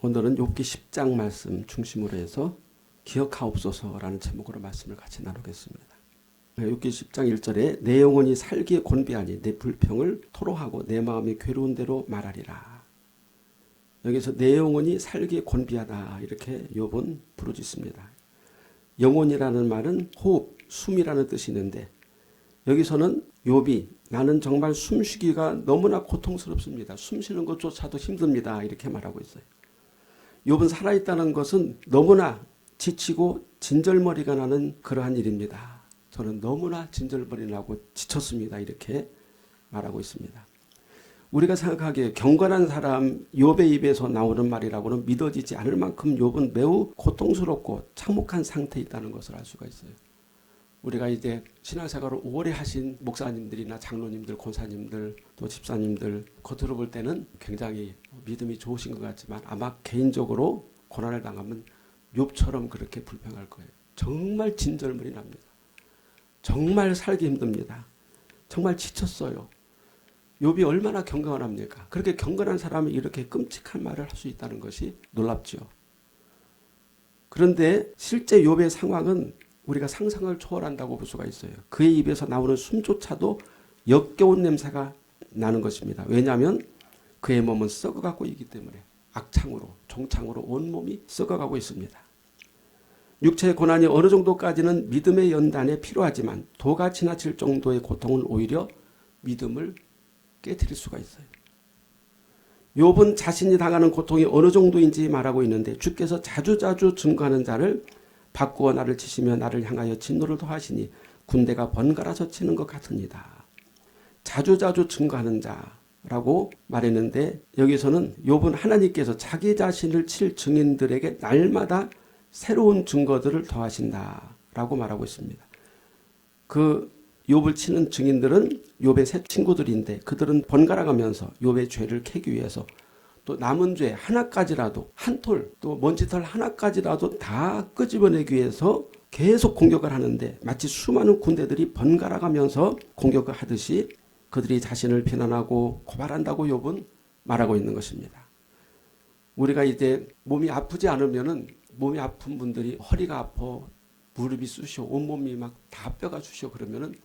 오늘은 욥기 10장 말씀 중심으로 해서 기억하옵소서라는 제목으로 말씀을 같이 나누겠습니다. 욥기 10장 1절에 내 영혼이 살기에 곤비하니 내 불평을 토로하고 내 마음이 괴로운 대로 말하리라. 여기서 내 영혼이 살기에 곤비하다 이렇게 욥은 부르짖습니다. 영혼이라는 말은 호흡, 숨이라는 뜻이 있는데 여기서는 욥이 나는 정말 숨쉬기가 너무나 고통스럽습니다. 숨쉬는 것조차도 힘듭니다. 이렇게 말하고 있어요. 욥은 살아있다는 것은 너무나 지치고 진절머리가 나는 그러한 일입니다. 저는 너무나 진절머리 나고 지쳤습니다. 이렇게 말하고 있습니다. 우리가 생각하기에 경건한 사람 욥의 입에서 나오는 말이라고는 믿어지지 않을 만큼 욥은 매우 고통스럽고 참혹한 상태에 있다는 것을 알 수가 있어요. 우리가 이제 신앙생활을 오래 하신 목사님들이나 장로님들, 권사님들, 또 집사님들 겉으로 볼 때는 굉장히 믿음이 좋으신 것 같지만 아마 개인적으로 고난을 당하면 욥처럼 그렇게 불평할 거예요. 정말 진절머리 납니다. 정말 살기 힘듭니다. 정말 지쳤어요. 욥이 얼마나 경건합니까? 그렇게 경건한 사람이 이렇게 끔찍한 말을 할 수 있다는 것이 놀랍죠. 그런데 실제 욥의 상황은 우리가 상상을 초월한다고 볼 수가 있어요. 그의 입에서 나오는 숨조차도 역겨운 냄새가 나는 것입니다. 왜냐하면 그의 몸은 썩어가고 있기 때문에 악창으로 종창으로 온몸이 썩어가고 있습니다. 육체의 고난이 어느 정도까지는 믿음의 연단에 필요하지만 도가 지나칠 정도의 고통은 오히려 믿음을 깨트릴 수가 있어요. 욥은 자신이 당하는 고통이 어느 정도인지 말하고 있는데 주께서 자주자주 증거하는 자를 바꾸어 나를 치시며 나를 향하여 진노를 더하시니 군대가 번갈아서 치는 것 같으니다. 자주자주 증거하는 자라고 말했는데 여기서는 욥은 하나님께서 자기 자신을 칠 증인들에게 날마다 새로운 증거들을 더하신다라고 말하고 있습니다. 그 욥을 치는 증인들은 욥의 새 친구들인데 그들은 번갈아가면서 욥의 죄를 캐기 위해서 또 남은 죄 하나까지라도 한 톨 또 먼지털 하나까지라도 다 끄집어내기 위해서 계속 공격을 하는데 마치 수많은 군대들이 번갈아가면서 공격을 하듯이 그들이 자신을 비난하고 고발한다고 욥은 말하고 있는 것입니다. 우리가 이제 몸이 아프지 않으면은 몸이 아픈 분들이 허리가 아파 무릎이 쑤셔 온몸이 막 다 뼈가 쑤셔 그러면은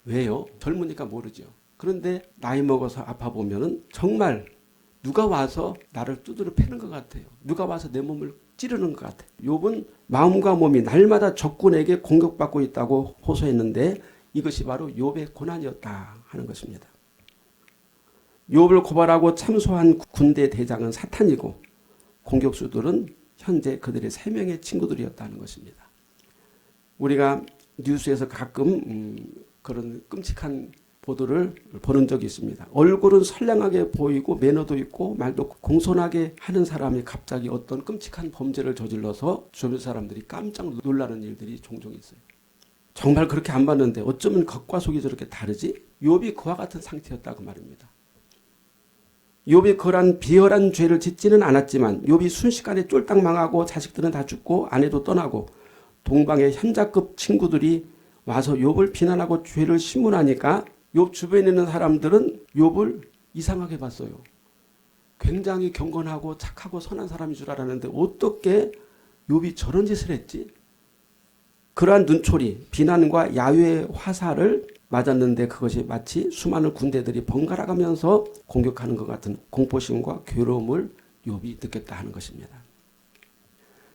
왜요? 젊으니까 모르죠. 그런데 나이 먹어서 아파 보면은 정말 누가 와서 나를 두드려 패는 것 같아요. 누가 와서 내 몸을 찌르는 것 같아요. 욥은 마음과 몸이 날마다 적군에게 공격받고 있다고 호소했는데 이것이 바로 욥의 고난이었다 하는 것입니다. 욥을 고발하고 참소한 군대 대장은 사탄이고 공격수들은 현재 그들의 3명의 친구들이었다는 것입니다. 우리가 뉴스에서 가끔 그런 끔찍한 보도를 보는 적이 있습니다. 얼굴은 선량하게 보이고 매너도 있고 말도 공손하게 하는 사람이 갑자기 어떤 끔찍한 범죄를 저질러서 주변 사람들이 깜짝 놀라는 일들이 종종 있어요. 정말 그렇게 안 봤는데 어쩌면 겉과 속이 저렇게 다르지? 욥이 그와 같은 상태였다고 말입니다. 욥이 그런 비열한 죄를 짓지는 않았지만 욥이 순식간에 쫄딱 망하고 자식들은 다 죽고 아내도 떠나고 동방의 현자급 친구들이 와서 욥을 비난하고 죄를 신문하니까 욥 주변에 있는 사람들은 욥을 이상하게 봤어요. 굉장히 경건하고 착하고 선한 사람인 줄 알았는데 어떻게 욥이 저런 짓을 했지? 그러한 눈초리, 비난과 야유의 화살을 맞았는데 그것이 마치 수많은 군대들이 번갈아가면서 공격하는 것 같은 공포심과 괴로움을 욥이 느꼈다 하는 것입니다.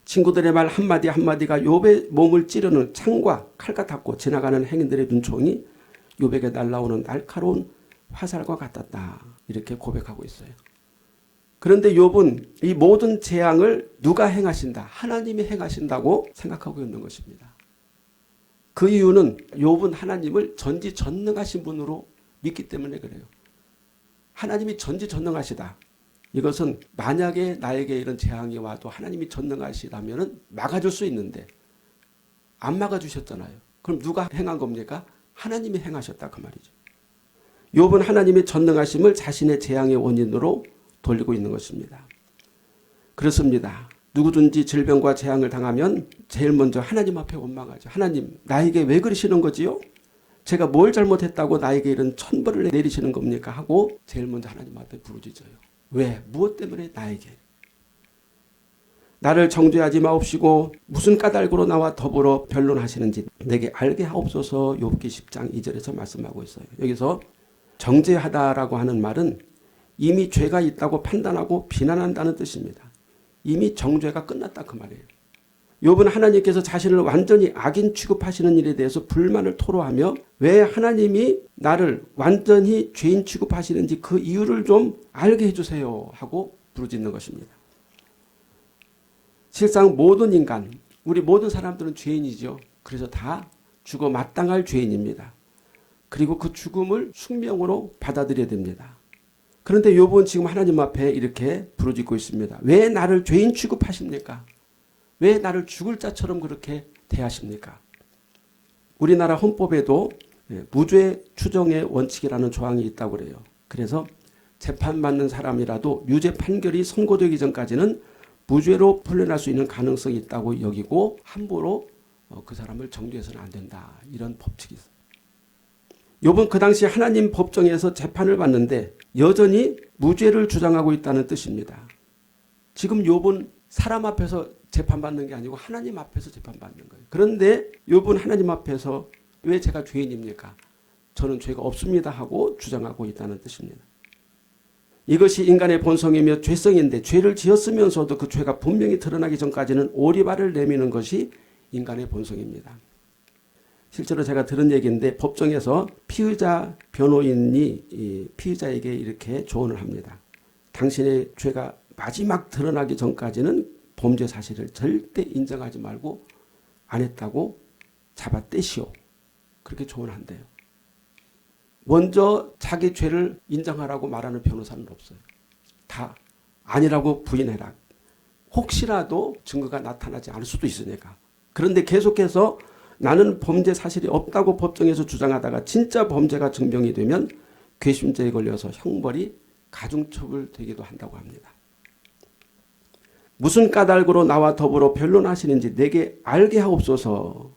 친구들의 말 한마디 한마디가 욥의 몸을 찌르는 창과 칼 같았고 지나가는 행인들의 눈총이 욥에게 날라오는 날카로운 화살과 같았다. 이렇게 고백하고 있어요. 그런데 욥은 이 모든 재앙을 누가 행하신다? 하나님이 행하신다고 생각하고 있는 것입니다. 그 이유는 욥은 하나님을 전지전능하신 분으로 믿기 때문에 그래요. 하나님이 전지전능하시다. 이것은 만약에 나에게 이런 재앙이 와도 하나님이 전능하시다면 막아줄 수 있는데 안 막아주셨잖아요. 그럼 누가 행한 겁니까? 하나님이 행하셨다 그 말이죠. 욥은 하나님의 전능하심을 자신의 재앙의 원인으로 돌리고 있는 것입니다. 그렇습니다. 누구든지 질병과 재앙을 당하면 제일 먼저 하나님 앞에 원망하죠. 하나님 나에게 왜 그러시는 거지요? 제가 뭘 잘못했다고 나에게 이런 천벌을 내리시는 겁니까? 하고 제일 먼저 하나님 앞에 부르짖어요. 왜? 무엇 때문에 나에게? 나를 정죄하지 마옵시고 무슨 까닭으로 나와 더불어 변론하시는지 내게 알게 하옵소서. 욥기 10장 2절에서 말씀하고 있어요. 여기서 정죄하다라고 하는 말은 이미 죄가 있다고 판단하고 비난한다는 뜻입니다. 이미 정죄가 끝났다 그 말이에요. 욥은 하나님께서 자신을 완전히 악인 취급하시는 일에 대해서 불만을 토로하며 왜 하나님이 나를 완전히 죄인 취급하시는지 그 이유를 좀 알게 해주세요 하고 부르짖는 것입니다. 실상 모든 인간, 우리 모든 사람들은 죄인이죠. 그래서 다 죽어 마땅할 죄인입니다. 그리고 그 죽음을 숙명으로 받아들여야 됩니다. 그런데 욥은 지금 하나님 앞에 이렇게 부르짖고 있습니다. 왜 나를 죄인 취급하십니까? 왜 나를 죽을 자처럼 그렇게 대하십니까? 우리나라 헌법에도 무죄 추정의 원칙이라는 조항이 있다고 그래요. 그래서 재판받는 사람이라도 유죄 판결이 선고되기 전까지는 무죄로 풀려날 수 있는 가능성이 있다고 여기고 함부로 그 사람을 정죄해서는 안 된다. 이런 법칙이 있어요. 욥은 그 당시 하나님 법정에서 재판을 받는데 여전히 무죄를 주장하고 있다는 뜻입니다. 지금 욥은 사람 앞에서 재판받는 게 아니고 하나님 앞에서 재판받는 거예요. 그런데 욥은 하나님 앞에서 왜 제가 죄인입니까? 저는 죄가 없습니다 하고 주장하고 있다는 뜻입니다. 이것이 인간의 본성이며 죄성인데 죄를 지었으면서도 그 죄가 분명히 드러나기 전까지는 오리발을 내미는 것이 인간의 본성입니다. 실제로 제가 들은 얘기인데 법정에서 피의자 변호인이 이 피의자에게 이렇게 조언을 합니다. 당신의 죄가 마지막 드러나기 전까지는 범죄 사실을 절대 인정하지 말고 안 했다고 잡아떼시오. 그렇게 조언한대요. 먼저 자기 죄를 인정하라고 말하는 변호사는 없어요. 다 아니라고 부인해라. 혹시라도 증거가 나타나지 않을 수도 있으니까. 그런데 계속해서 나는 범죄 사실이 없다고 법정에서 주장하다가 진짜 범죄가 증명이 되면 괘씸죄에 걸려서 형벌이 가중처벌되기도 한다고 합니다. 무슨 까닭으로 나와 더불어 변론하시는지 내게 알게 하옵소서.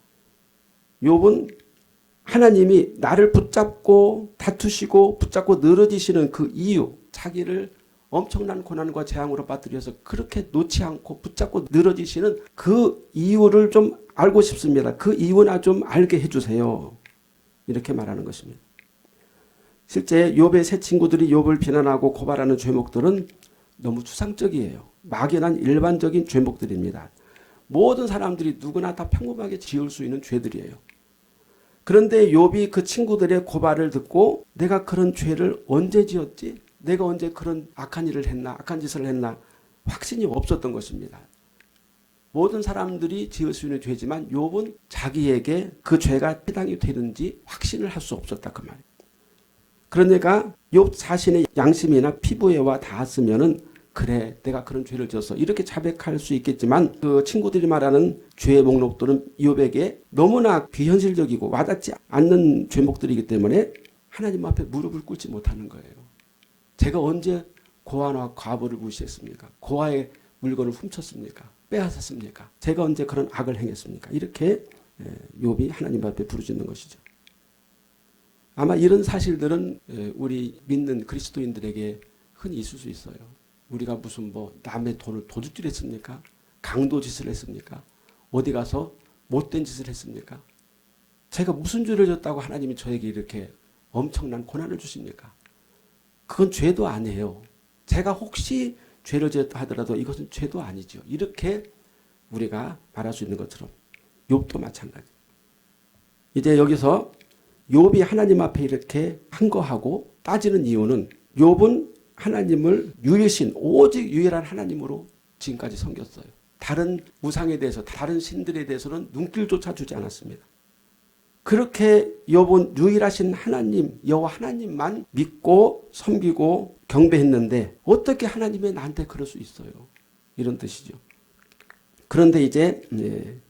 욥은 하나님이 나를 붙잡고 다투시고 붙잡고 늘어지시는 그 이유, 자기를 엄청난 고난과 재앙으로 빠뜨려서 그렇게 놓지 않고 붙잡고 늘어지시는 그 이유를 좀 알고 싶습니다. 그 이유나 좀 알게 해주세요. 이렇게 말하는 것입니다. 실제 욥의 세 친구들이 욥을 비난하고 고발하는 죄목들은 너무 추상적이에요. 막연한 일반적인 죄목들입니다. 모든 사람들이 누구나 다 평범하게 지을 수 있는 죄들이에요. 그런데 욥이 그 친구들의 고발을 듣고 내가 그런 죄를 언제 지었지? 내가 언제 그런 악한 일을 했나? 악한 짓을 했나? 확신이 없었던 것입니다. 모든 사람들이 지을 수 있는 죄지만 욥은 자기에게 그 죄가 해당이 되는지 확신을 할 수 없었다 그 말이에요. 그러니까 욥 자신의 양심이나 피부에와 닿았으면은 그래 내가 그런 죄를 졌어 이렇게 자백할 수 있겠지만 그 친구들이 말하는 죄의 목록들은 욥에게 너무나 비현실적이고 와닿지 않는 죄목들이기 때문에 하나님 앞에 무릎을 꿇지 못하는 거예요. 제가 언제 고아나 과부를 무시했습니까? 고아의 물건을 훔쳤습니까? 빼앗았습니까? 제가 언제 그런 악을 행했습니까? 이렇게 욥이 하나님 앞에 부르짖는 것이죠. 아마 이런 사실들은 우리 믿는 그리스도인들에게 흔히 있을 수 있어요. 우리가 무슨 남의 돈을 도둑질했습니까? 강도짓을 했습니까? 어디 가서 못된 짓을 했습니까? 제가 무슨 죄를 졌다고 하나님이 저에게 이렇게 엄청난 고난을 주십니까? 그건 죄도 아니에요. 제가 혹시 죄를 지었다 하더라도 이것은 죄도 아니죠. 이렇게 우리가 말할 수 있는 것처럼 욥도 마찬가지. 이제 여기서 욥이 하나님 앞에 이렇게 한거하고 따지는 이유는 욥은 하나님을 유일신 오직 유일한 하나님으로 지금까지 섬겼어요. 다른 우상에 대해서 다른 신들에 대해서는 눈길조차 주지 않았습니다. 그렇게 욥은 유일하신 하나님 여호와 하나님만 믿고 섬기고 경배했는데 어떻게 하나님이 나한테 그럴 수 있어요? 이런 뜻이죠. 그런데 이제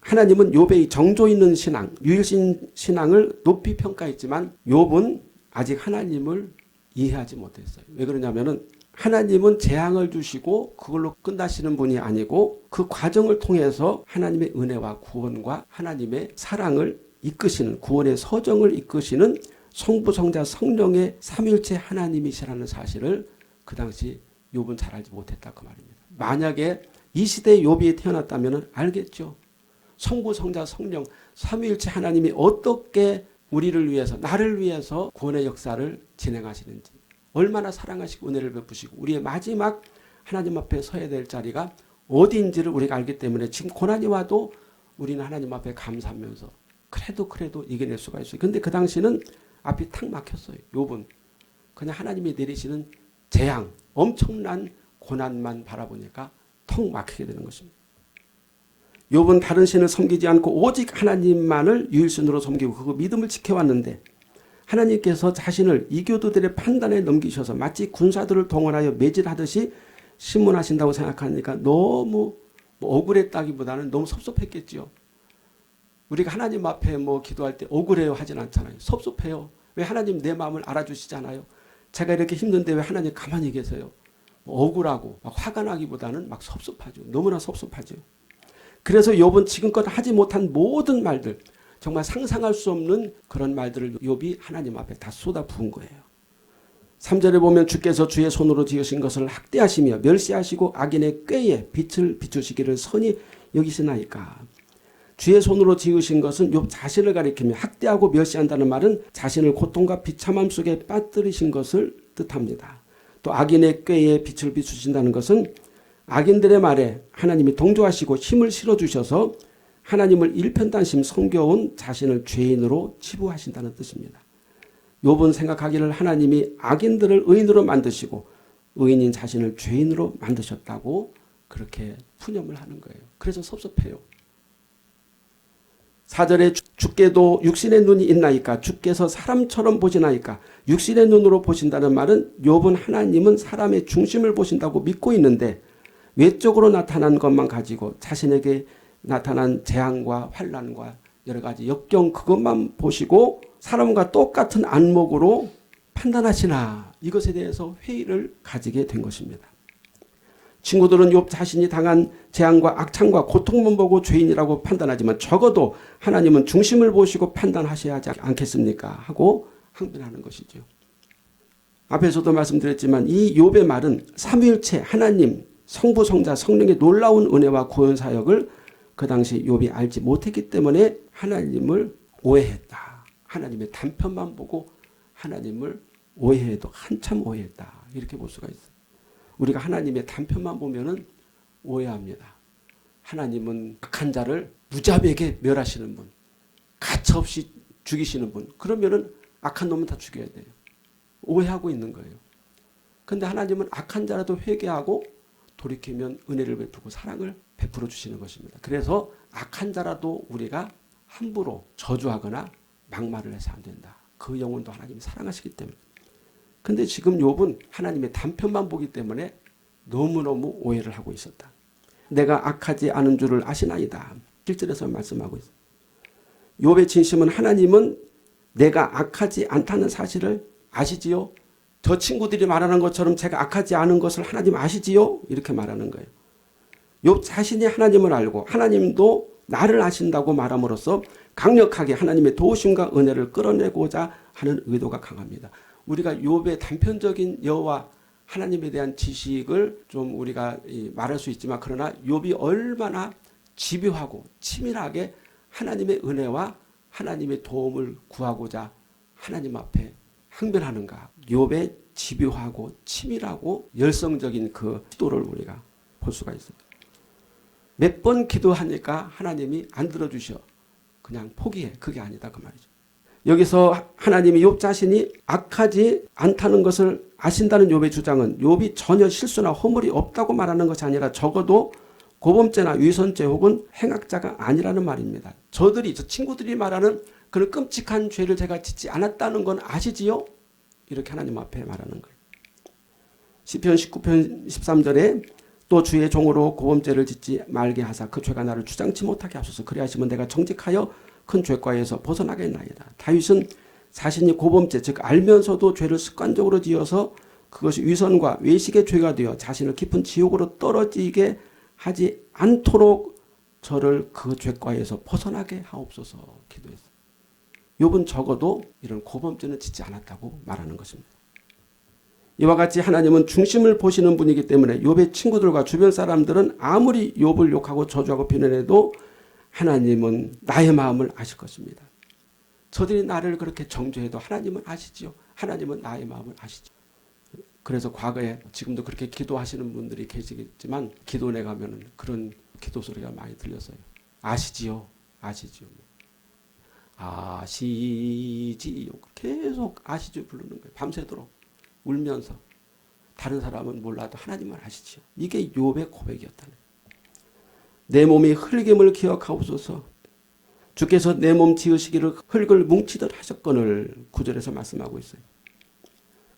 하나님은 욥의 정조 있는 신앙, 유일신 신앙을 높이 평가했지만 욥은 아직 하나님을 이해하지 못했어요. 왜 그러냐면은 하나님은 재앙을 주시고 그걸로 끝나시는 분이 아니고 그 과정을 통해서 하나님의 은혜와 구원과 하나님의 사랑을 이끄시는 구원의 서정을 이끄시는 성부 성자 성령의 삼위일체 하나님이시라는 사실을 그 당시 욥은 잘 알지 못했다 그 말입니다. 만약에 이 시대에 욥이 태어났다면 알겠죠. 성부, 성자, 성령 삼위일체 하나님이 어떻게 우리를 위해서 나를 위해서 구원의 역사를 진행하시는지 얼마나 사랑하시고 은혜를 베푸시고 우리의 마지막 하나님 앞에 서야 될 자리가 어디인지를 우리가 알기 때문에 지금 고난이 와도 우리는 하나님 앞에 감사하면서 그래도 이겨낼 수가 있어요. 근데 그 당시는 앞이 탁 막혔어요. 욥은 그냥 하나님이 내리시는 재앙, 엄청난 고난만 바라보니까 턱 막히게 되는 것입니다. 욥은 다른 신을 섬기지 않고 오직 하나님만을 유일신으로 섬기고 그 믿음을 지켜왔는데 하나님께서 자신을 이교도들의 판단에 넘기셔서 마치 군사들을 동원하여 매질하듯이 심문하신다고 생각하니까 너무 억울했다기보다는 너무 섭섭했겠죠. 우리가 하나님 앞에 기도할 때 억울해요 하진 않잖아요. 섭섭해요. 왜 하나님 내 마음을 알아주시잖아요. 제가 이렇게 힘든데 왜 하나님 가만히 계세요. 억울하고 막 화가 나기보다는 막 섭섭하죠. 너무나 섭섭하죠. 그래서 욥은 지금껏 하지 못한 모든 말들, 정말 상상할 수 없는 그런 말들을 욥이 하나님 앞에 다 쏟아부은 거예요. 3절에 보면 주께서 주의 손으로 지으신 것을 학대하시며 멸시하시고 악인의 꾀에 빛을 비추시기를 선히 여기시나이까. 주의 손으로 지으신 것은 욥 자신을 가리키며 학대하고 멸시한다는 말은 자신을 고통과 비참함 속에 빠뜨리신 것을 뜻합니다. 또 악인의 꾀에 빛을 비추신다는 것은 악인들의 말에 하나님이 동조하시고 힘을 실어주셔서 하나님을 일편단심 섬겨온 자신을 죄인으로 치부하신다는 뜻입니다. 욥은 생각하기를 하나님이 악인들을 의인으로 만드시고 의인인 자신을 죄인으로 만드셨다고 그렇게 푸념을 하는 거예요. 그래서 섭섭해요. 4절에 주께도 육신의 눈이 있나이까 주께서 사람처럼 보시나이까. 육신의 눈으로 보신다는 말은 욥은 하나님은 사람의 중심을 보신다고 믿고 있는데 외적으로 나타난 것만 가지고 자신에게 나타난 재앙과 환난과 여러 가지 역경 그것만 보시고 사람과 똑같은 안목으로 판단하시나 이것에 대해서 회의를 가지게 된 것입니다. 친구들은 욥 자신이 당한 재앙과 악창과 고통만 보고 죄인이라고 판단하지만 적어도 하나님은 중심을 보시고 판단하셔야 하지 않겠습니까? 하고 항변하는 것이죠. 앞에서도 말씀드렸지만 이 욥의 말은 삼위일체 하나님 성부 성자 성령의 놀라운 은혜와 구원 사역을 그 당시 욥이 알지 못했기 때문에 하나님을 오해했다. 하나님의 단편만 보고 하나님을 오해해도 한참 오해했다. 이렇게 볼 수가 있어요. 우리가 하나님의 단편만 보면은 오해합니다. 하나님은 악한 자를 무자비하게 멸하시는 분, 가차없이 죽이시는 분. 그러면은 악한 놈은 다 죽여야 돼요. 오해하고 있는 거예요. 그런데 하나님은 악한 자라도 회개하고 돌이키면 은혜를 베푸고 사랑을 베풀어 주시는 것입니다. 그래서 악한 자라도 우리가 함부로 저주하거나 막말을 해서 안 된다. 그 영혼도 하나님이 사랑하시기 때문에. 근데 지금 욥은 하나님의 단편만 보기 때문에 너무너무 오해를 하고 있었다. 내가 악하지 않은 줄을 아시나이다. 1절에서 말씀하고 있어요. 욥의 진심은 하나님은 내가 악하지 않다는 사실을 아시지요? 저 친구들이 말하는 것처럼 제가 악하지 않은 것을 하나님 아시지요? 이렇게 말하는 거예요. 욥 자신이 하나님을 알고 하나님도 나를 아신다고 말함으로써 강력하게 하나님의 도우심과 은혜를 끌어내고자 하는 의도가 강합니다. 우리가 욥의 단편적인 여호와 하나님에 대한 지식을 좀 우리가 말할 수 있지만 그러나 욥이 얼마나 집요하고 치밀하게 하나님의 은혜와 하나님의 도움을 구하고자 하나님 앞에 항변하는가. 욥의 집요하고 치밀하고 열성적인 그 기도를 우리가 볼 수가 있습니다. 몇 번 기도하니까 하나님이 안 들어주셔. 그냥 포기해. 그게 아니다 그 말이죠. 여기서 하나님이 욥 자신이 악하지 않다는 것을 아신다는 욥의 주장은 욥이 전혀 실수나 허물이 없다고 말하는 것이 아니라 적어도 고범죄나 위선죄 혹은 행악자가 아니라는 말입니다. 저 친구들이 말하는 그런 끔찍한 죄를 제가 짓지 않았다는 건 아시지요? 이렇게 하나님 앞에 말하는 거예요. 시편 19편 13절에 또 주의 종으로 고범죄를 짓지 말게 하사 그 죄가 나를 주장치 못하게 하소서. 그리하시면 내가 정직하여 큰 죄과에서 벗어나겠나이다. 다윗은 자신이 고범죄 즉 알면서도 죄를 습관적으로 지어서 그것이 위선과 외식의 죄가 되어 자신을 깊은 지옥으로 떨어지게 하지 않도록 저를 그 죄과에서 벗어나게 하옵소서 기도했어요. 욥은 적어도 이런 고범죄는 짓지 않았다고 말하는 것입니다. 이와 같이 하나님은 중심을 보시는 분이기 때문에 욥의 친구들과 주변 사람들은 아무리 욥을 욕하고 저주하고 비난해도 하나님은 나의 마음을 아실 것입니다. 저들이 나를 그렇게 정죄해도 하나님은 아시지요. 하나님은 나의 마음을 아시죠. 그래서 과거에 지금도 그렇게 기도하시는 분들이 계시겠지만 기도내 가면은 그런 기도 소리가 많이 들렸어요. 아시지요. 아시지요. 아시지요. 계속 아시지요 부르는 거예요. 밤새도록 울면서. 다른 사람은 몰라도 하나님은 아시지요. 이게 욥의 고백이었다는 거예요. 내 몸이 흙임을 기억하옵소서. 주께서 내 몸 지으시기를 흙을 뭉치듯 하셨거늘 9절에서 말씀하고 있어요.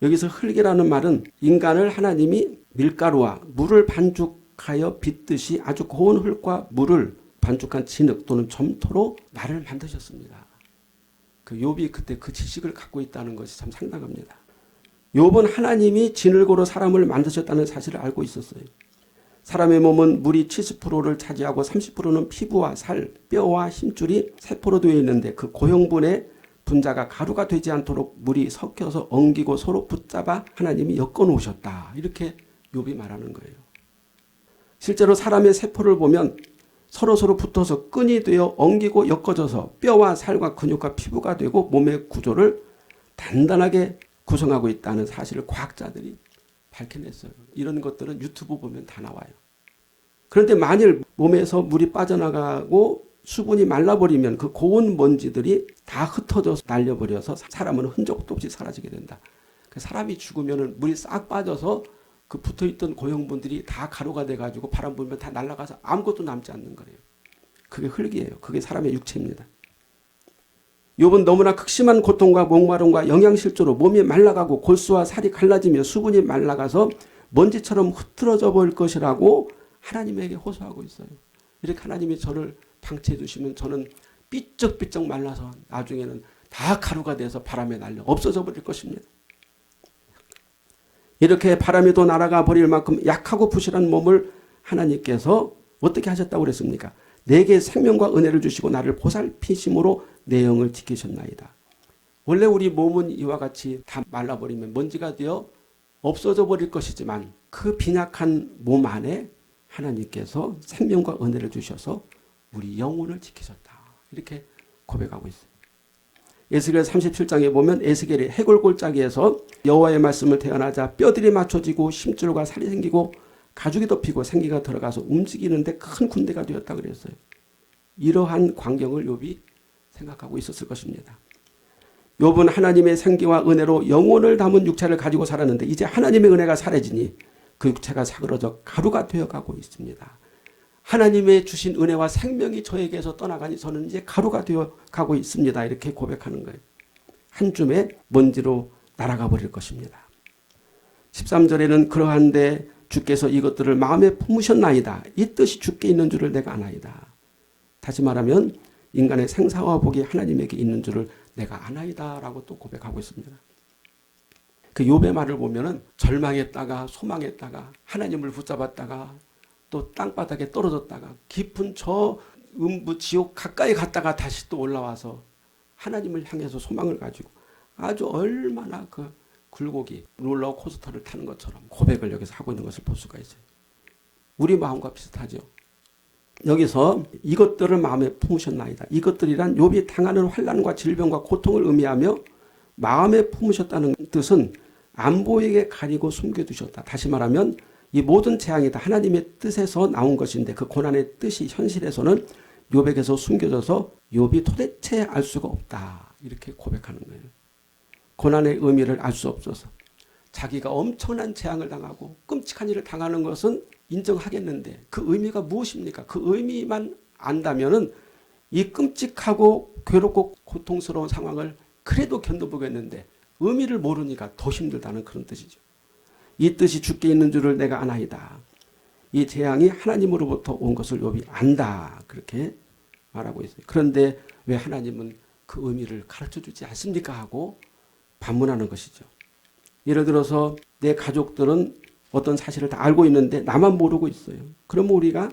여기서 흙이라는 말은 인간을 하나님이 밀가루와 물을 반죽하여 빚듯이 아주 고운 흙과 물을 반죽한 진흙 또는 점토로 나를 만드셨습니다. 그 욥이 그때 그 지식을 갖고 있다는 것이 참 상당합니다. 욥은 하나님이 진흙으로 사람을 만드셨다는 사실을 알고 있었어요. 사람의 몸은 물이 70%를 차지하고 30%는 피부와 살, 뼈와 힘줄이 세포로 되어 있는데 그 고형분의 분자가 가루가 되지 않도록 물이 섞여서 엉기고 서로 붙잡아 하나님이 엮어 놓으셨다. 이렇게 욥이 말하는 거예요. 실제로 사람의 세포를 보면 서로 붙어서 끈이 되어 엉기고 엮어져서 뼈와 살과 근육과 피부가 되고 몸의 구조를 단단하게 구성하고 있다는 사실을 과학자들이 밝혀냈어요. 이런 것들은 유튜브 보면 다 나와요. 그런데 만일 몸에서 물이 빠져나가고 수분이 말라버리면 그 고운 먼지들이 다 흩어져서 날려버려서 사람은 흔적도 없이 사라지게 된다. 사람이 죽으면 물이 싹 빠져서 그 붙어있던 고형분들이 다 가루가 돼가지고 바람 불면 다 날아가서 아무것도 남지 않는 거예요. 그게 흙이에요. 그게 사람의 육체입니다. 욥은 너무나 극심한 고통과 목마름과 영양실조로 몸이 말라가고 골수와 살이 갈라지며 수분이 말라가서 먼지처럼 흐트러져 버릴 것이라고 하나님에게 호소하고 있어요. 이렇게 하나님이 저를 방치해 주시면 저는 삐쩍삐쩍 말라서 나중에는 다 가루가 돼서 바람에 날려 없어져 버릴 것입니다. 이렇게 바람에도 날아가 버릴 만큼 약하고 부실한 몸을 하나님께서 어떻게 하셨다고 그랬습니까? 내게 생명과 은혜를 주시고 나를 보살피심으로 내 영을 지키셨나이다. 원래 우리 몸은 이와 같이 다 말라버리면 먼지가 되어 없어져 버릴 것이지만 그 빈약한 몸 안에 하나님께서 생명과 은혜를 주셔서 우리 영혼을 지키셨다. 이렇게 고백하고 있어요. 에스겔 37장에 보면 에스겔이 해골 골짜기에서 여호와의 말씀을 태어나자 뼈들이 맞춰지고 심줄과 살이 생기고 가죽이 덮이고 생기가 들어가서 움직이는데 큰 군대가 되었다 그랬어요. 이러한 광경을 욥이 생각하고 있었을 것입니다. 욥은 하나님의 생기와 은혜로 영혼을 담은 육체를 가지고 살았는데 이제 하나님의 은혜가 사라지니 그 육체가 사그러져 가루가 되어가고 있습니다. 하나님의 주신 은혜와 생명이 저에게서 떠나가니 저는 이제 가루가 되어가고 있습니다. 이렇게 고백하는 거예요. 한 줌의 먼지로 날아가 버릴 것입니다. 13절에는 그러한데 주께서 이것들을 마음에 품으셨나이다. 이 뜻이 주께 있는 줄을 내가 아나이다. 다시 말하면 인간의 생사와 복이 하나님에게 있는 줄을 내가 아나이다 라고 또 고백하고 있습니다. 그 욥의 말을 보면은 절망했다가 소망했다가 하나님을 붙잡았다가 또 땅바닥에 떨어졌다가 깊은 저 음부 지옥 가까이 갔다가 다시 또 올라와서 하나님을 향해서 소망을 가지고 아주 얼마나 그 굴곡이 롤러 코스터를 타는 것처럼 고백을 여기서 하고 있는 것을 볼 수가 있어요. 우리 마음과 비슷하죠. 여기서 이것들을 마음에 품으셨나이다. 이것들이란 욥이 당하는 환난과 질병과 고통을 의미하며 마음에 품으셨다는 뜻은 안 보이게 가리고 숨겨두셨다. 다시 말하면 이 모든 재앙이 다 하나님의 뜻에서 나온 것인데 그 고난의 뜻이 현실에서는 욥에게서 숨겨져서 욥이 도대체 알 수가 없다. 이렇게 고백하는 거예요. 고난의 의미를 알 수 없어서 자기가 엄청난 재앙을 당하고 끔찍한 일을 당하는 것은 인정하겠는데 그 의미가 무엇입니까? 그 의미만 안다면은 이 끔찍하고 괴롭고 고통스러운 상황을 그래도 견뎌보겠는데 의미를 모르니까 더 힘들다는 그런 뜻이죠. 이 뜻이 주께 있는 줄을 내가 아나이다. 이 재앙이 하나님으로부터 온 것을 욥이 안다. 그렇게 말하고 있어요. 그런데 왜 하나님은 그 의미를 가르쳐주지 않습니까? 하고 반문하는 것이죠. 예를 들어서 내 가족들은 어떤 사실을 다 알고 있는데 나만 모르고 있어요. 그러면 우리가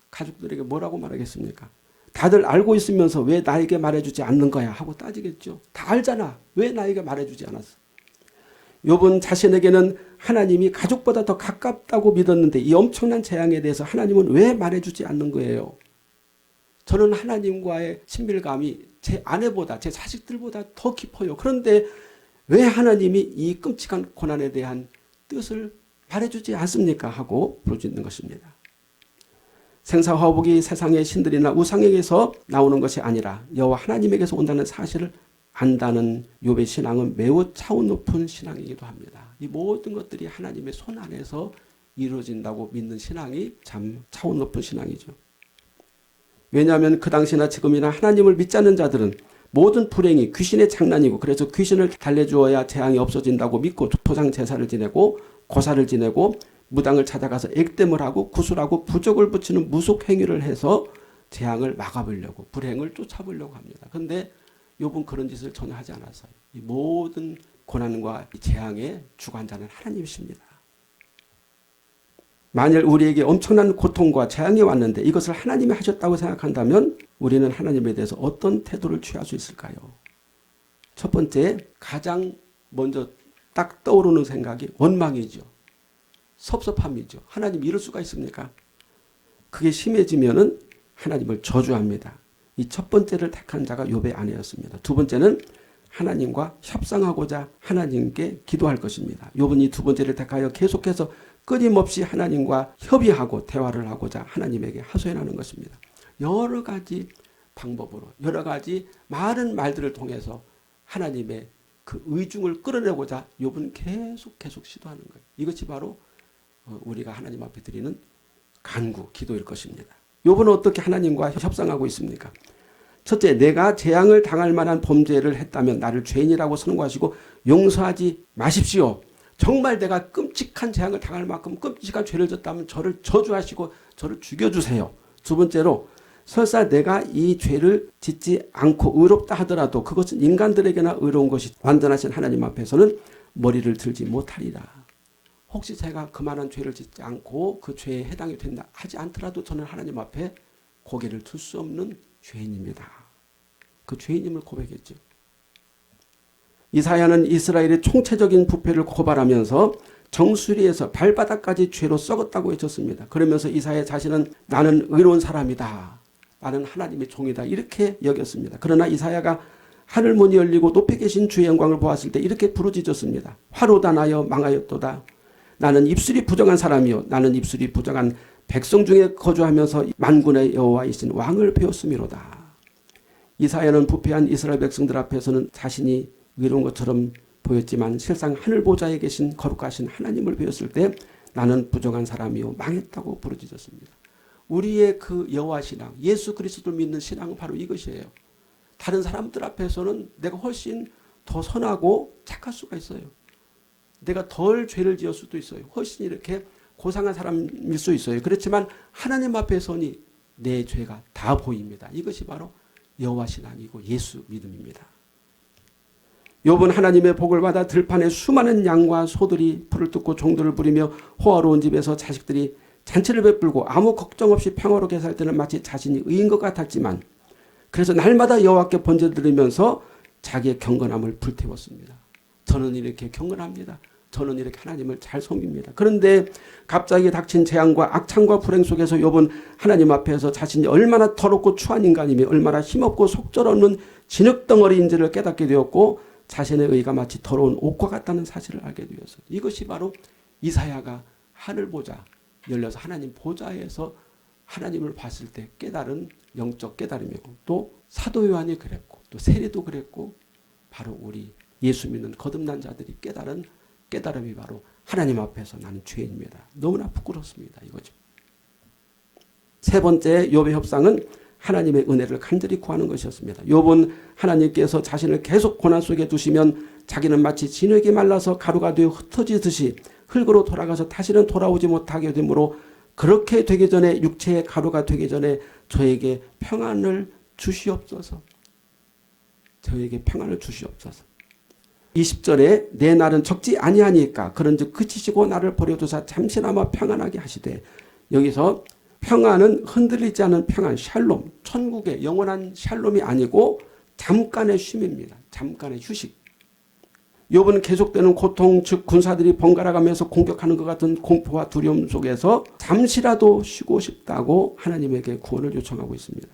가족들에게 뭐라고 말하겠습니까? 다들 알고 있으면서 왜 나에게 말해주지 않는 거야 하고 따지겠죠. 다 알잖아. 왜 나에게 말해주지 않았어? 욥은 자신에게는 하나님이 가족보다 더 가깝다고 믿었는데 이 엄청난 재앙에 대해서 하나님은 왜 말해주지 않는 거예요? 저는 하나님과의 친밀감이 제 아내보다 제 자식들보다 더 깊어요. 그런데 왜 하나님이 이 끔찍한 고난에 대한 뜻을 말해주지 않습니까? 하고 부르짖는 것입니다. 생사화복이 세상의 신들이나 우상에게서 나오는 것이 아니라 여호와 하나님에게서 온다는 사실을 안다는 욥의 신앙은 매우 차원 높은 신앙이기도 합니다. 이 모든 것들이 하나님의 손 안에서 이루어진다고 믿는 신앙이 참 차원 높은 신앙이죠. 왜냐하면 그 당시나 지금이나 하나님을 믿지 않는 자들은 모든 불행이 귀신의 장난이고 그래서 귀신을 달래주어야 재앙이 없어진다고 믿고 토장 제사를 지내고 고사를 지내고 무당을 찾아가서 액땜을 하고 구술하고 부적을 붙이는 무속 행위를 해서 재앙을 막아보려고 불행을 쫓아보려고 합니다. 그런데 욥은 그런 짓을 전혀 하지 않았어요. 이 모든 고난과 재앙의 주관자는 하나님이십니다. 만일 우리에게 엄청난 고통과 재앙이 왔는데 이것을 하나님이 하셨다고 생각한다면 우리는 하나님에 대해서 어떤 태도를 취할 수 있을까요? 첫 번째, 가장 먼저 딱 떠오르는 생각이 원망이죠. 섭섭함이죠. 하나님 이럴 수가 있습니까? 그게 심해지면은 하나님을 저주합니다. 이 첫 번째를 택한 자가 욥의 아내였습니다. 두 번째는 하나님과 협상하고자 하나님께 기도할 것입니다. 욥은 이 두 번째를 택하여 계속해서 끊임없이 하나님과 협의하고 대화를 하고자 하나님에게 하소연하는 것입니다. 여러 가지 방법으로 여러 가지 많은 말들을 통해서 하나님의 그 의중을 끌어내고자 욥은 계속 시도하는 거예요. 이것이 바로 우리가 하나님 앞에 드리는 간구, 기도일 것입니다. 욥은 어떻게 하나님과 협상하고 있습니까? 첫째, 내가 재앙을 당할 만한 범죄를 했다면 나를 죄인이라고 선고하시고 용서하지 마십시오. 정말 내가 끔찍한 재앙을 당할 만큼 끔찍한 죄를 졌다면 저를 저주하시고 저를 죽여주세요. 두 번째로, 설사 내가 이 죄를 짓지 않고 의롭다 하더라도 그것은 인간들에게나 의로운 것이 완전하신 하나님 앞에서는 머리를 들지 못하리라. 혹시 제가 그만한 죄를 짓지 않고 그 죄에 해당이 된다 하지 않더라도 저는 하나님 앞에 고개를 들 수 없는 죄인입니다. 그 죄인임을 고백했죠. 이사야는 이스라엘의 총체적인 부패를 고발하면서 정수리에서 발바닥까지 죄로 썩었다고 외쳤습니다. 그러면서 이사야 자신은 나는 의로운 사람이다. 나는 하나님의 종이다. 이렇게 여겼습니다. 그러나 이사야가 하늘 문이 열리고 높이 계신 주의 영광을 보았을 때 이렇게 부르짖었습니다. 화로다 나여 망하였도다. 나는 입술이 부정한 사람이요 나는 입술이 부정한 백성 중에 거주하면서 만군의 여호와이신 왕을 배웠음이로다. 이사야는 부패한 이스라엘 백성들 앞에서는 자신이 의로운 것처럼 보였지만 실상 하늘 보좌에 계신 거룩하신 하나님을 배웠을 때 나는 부정한 사람이요 망했다고 부르짖었습니다. 우리의 그 여호와 신앙, 예수 그리스도를 믿는 신앙은 바로 이것이에요. 다른 사람들 앞에서는 내가 훨씬 더 선하고 착할 수가 있어요. 내가 덜 죄를 지을 수도 있어요. 훨씬 이렇게 고상한 사람일 수 있어요. 그렇지만 하나님 앞에서는 내 죄가 다 보입니다. 이것이 바로 여호와 신앙이고 예수 믿음입니다. 욥은 하나님의 복을 받아 들판에 수많은 양과 소들이 풀을 뜯고 종들을 부리며 호화로운 집에서 자식들이 잔치를 베풀고 아무 걱정 없이 평화롭게 살 때는 마치 자신이 의인 것 같았지만 그래서 날마다 여호와께 번제 드리면서 자기의 경건함을 불태웠습니다. 저는 이렇게 경건합니다. 저는 이렇게 하나님을 잘 섬깁니다. 그런데 갑자기 닥친 재앙과 악창과 불행 속에서 욥은 하나님 앞에서 자신이 얼마나 더럽고 추한 인간이며 얼마나 힘없고 속절없는 진흙덩어리인지를 깨닫게 되었고 자신의 의가 마치 더러운 옷과 같다는 사실을 알게 되었어요. 이것이 바로 이사야가 하늘 보좌 열려서 하나님 보좌에서 하나님을 봤을 때 깨달은 영적 깨달음이고 또 사도 요한이 그랬고 또 세리도 그랬고 바로 우리 예수 믿는 거듭난 자들이 깨달은 깨달음이 바로 하나님 앞에서 나는 죄인입니다. 너무나 부끄럽습니다. 이거죠. 세 번째 욥의 협상은 하나님의 은혜를 간절히 구하는 것이었습니다. 욥은 하나님께서 자신을 계속 고난 속에 두시면 자기는 마치 진흙이 말라서 가루가 되어 흩어지듯이 흙으로 돌아가서 다시는 돌아오지 못하게 되므로 그렇게 되기 전에 육체의 가루가 되기 전에 저에게 평안을 주시옵소서. 저에게 평안을 주시옵소서. 20절에 내 날은 적지 아니하니까 그런즉 그치시고 나를 버려두사 잠시나마 평안하게 하시되 여기서 평안은 흔들리지 않은 평안, 샬롬, 천국의 영원한 샬롬이 아니고 잠깐의 쉼입니다. 잠깐의 휴식. 욥은 계속되는 고통, 즉 군사들이 번갈아가면서 공격하는 것 같은 공포와 두려움 속에서 잠시라도 쉬고 싶다고 하나님에게 구원을 요청하고 있습니다.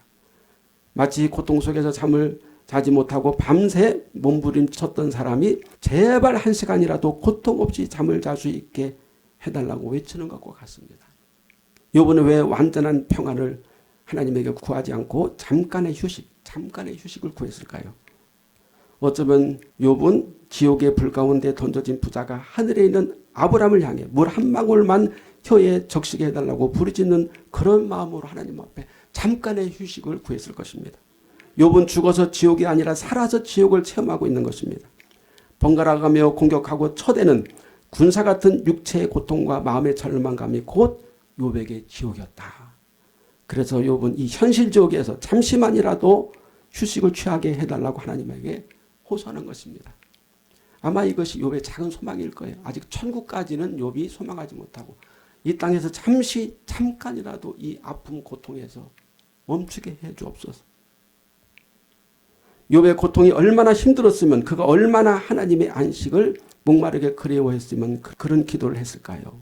마치 고통 속에서 잠을 자지 못하고 밤새 몸부림쳤던 사람이 제발 한 시간이라도 고통 없이 잠을 잘 수 있게 해달라고 외치는 것과 같습니다. 욥은 왜 완전한 평안을 하나님에게 구하지 않고 잠깐의 휴식을 구했을까요? 어쩌면 욥은 지옥의 불 가운데 던져진 부자가 하늘에 있는 아브라함을 향해 물 한 방울만 혀에 적시게 해달라고 부르짖는 그런 마음으로 하나님 앞에 잠깐의 휴식을 구했을 것입니다. 욥은 죽어서 지옥이 아니라 살아서 지옥을 체험하고 있는 것입니다. 번갈아가며 공격하고 쳐대는 군사 같은 육체의 고통과 마음의 절망감이 곧 욥에게 지옥이었다. 그래서 욥은 이 현실 지옥에서 잠시만이라도 휴식을 취하게 해달라고 하나님에게 호소하는 것입니다. 아마 이것이 욥의 작은 소망일 거예요. 아직 천국까지는 욥이 소망하지 못하고 이 땅에서 잠깐이라도 이 아픔 고통에서 멈추게 해 주옵소서. 욥의 고통이 얼마나 힘들었으면, 그가 얼마나 하나님의 안식을 목마르게 그리워했으면 그런 기도를 했을까요?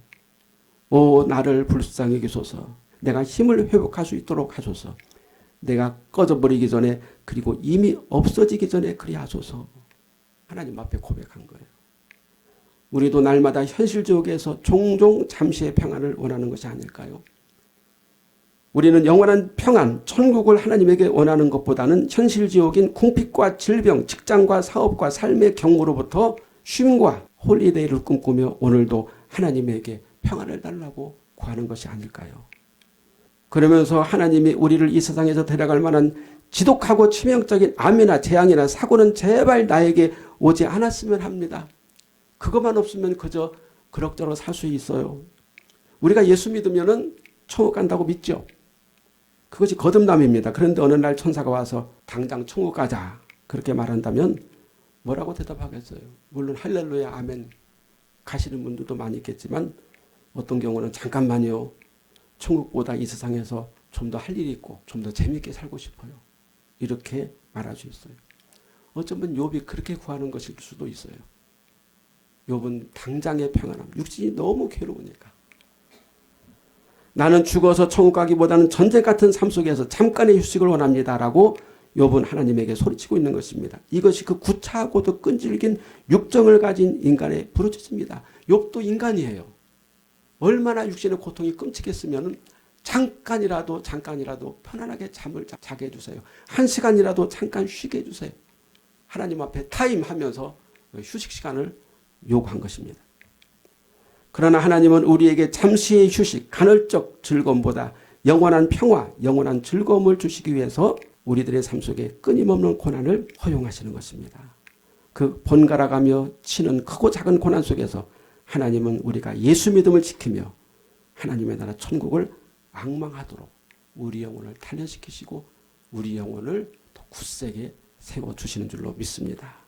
오, 나를 불쌍히 여기소서. 내가 힘을 회복할 수 있도록 하소서. 내가 꺼져버리기 전에, 그리고 이미 없어지기 전에 그리하소서. 하나님 앞에 고백한 거예요. 우리도 날마다 현실 지옥에서 종종 잠시의 평안을 원하는 것이 아닐까요? 우리는 영원한 평안, 천국을 하나님에게 원하는 것보다는 현실 지옥인 궁핍과 질병, 직장과 사업과 삶의 경우로부터 쉼과 홀리데이를 꿈꾸며 오늘도 하나님에게 평안을 달라고 구하는 것이 아닐까요? 그러면서 하나님이 우리를 이 세상에서 데려갈 만한 지독하고 치명적인 암이나 재앙이나 사고는 제발 나에게 오지 않았으면 합니다. 그것만 없으면 그저 그럭저럭 살 수 있어요. 우리가 예수 믿으면은 천국 간다고 믿죠. 그것이 거듭남입니다. 그런데 어느 날 천사가 와서 당장 천국 가자 그렇게 말한다면 뭐라고 대답하겠어요? 물론 할렐루야 아멘 가시는 분들도 많이 있겠지만 어떤 경우는 잠깐만요. 천국보다 이 세상에서 좀 더 할 일이 있고 좀 더 재미있게 살고 싶어요. 이렇게 말할 수 있어요. 어쩌면 욥이 그렇게 구하는 것일 수도 있어요. 욥은 당장의 평안함, 육신이 너무 괴로우니까. 나는 죽어서 천국 가기보다는 전쟁 같은 삶 속에서 잠깐의 휴식을 원합니다라고 욥은 하나님에게 소리치고 있는 것입니다. 이것이 그 구차하고도 끈질긴 육정을 가진 인간의 부르짖습니다. 욥도 인간이에요. 얼마나 육신의 고통이 끔찍했으면 잠깐이라도 편안하게 잠을 자게 해주세요. 한 시간이라도 잠깐 쉬게 해주세요. 하나님 앞에 타임 하면서 휴식 시간을 요구한 것입니다. 그러나 하나님은 우리에게 잠시의 휴식, 간헐적 즐거움보다 영원한 평화, 영원한 즐거움을 주시기 위해서 우리들의 삶 속에 끊임없는 고난을 허용하시는 것입니다. 그 번갈아가며 치는 크고 작은 고난 속에서 하나님은 우리가 예수 믿음을 지키며 하나님의 나라 천국을 앙망하도록 우리 영혼을 단련시키시고 우리 영혼을 더 굳세게 세워주시는 줄로 믿습니다.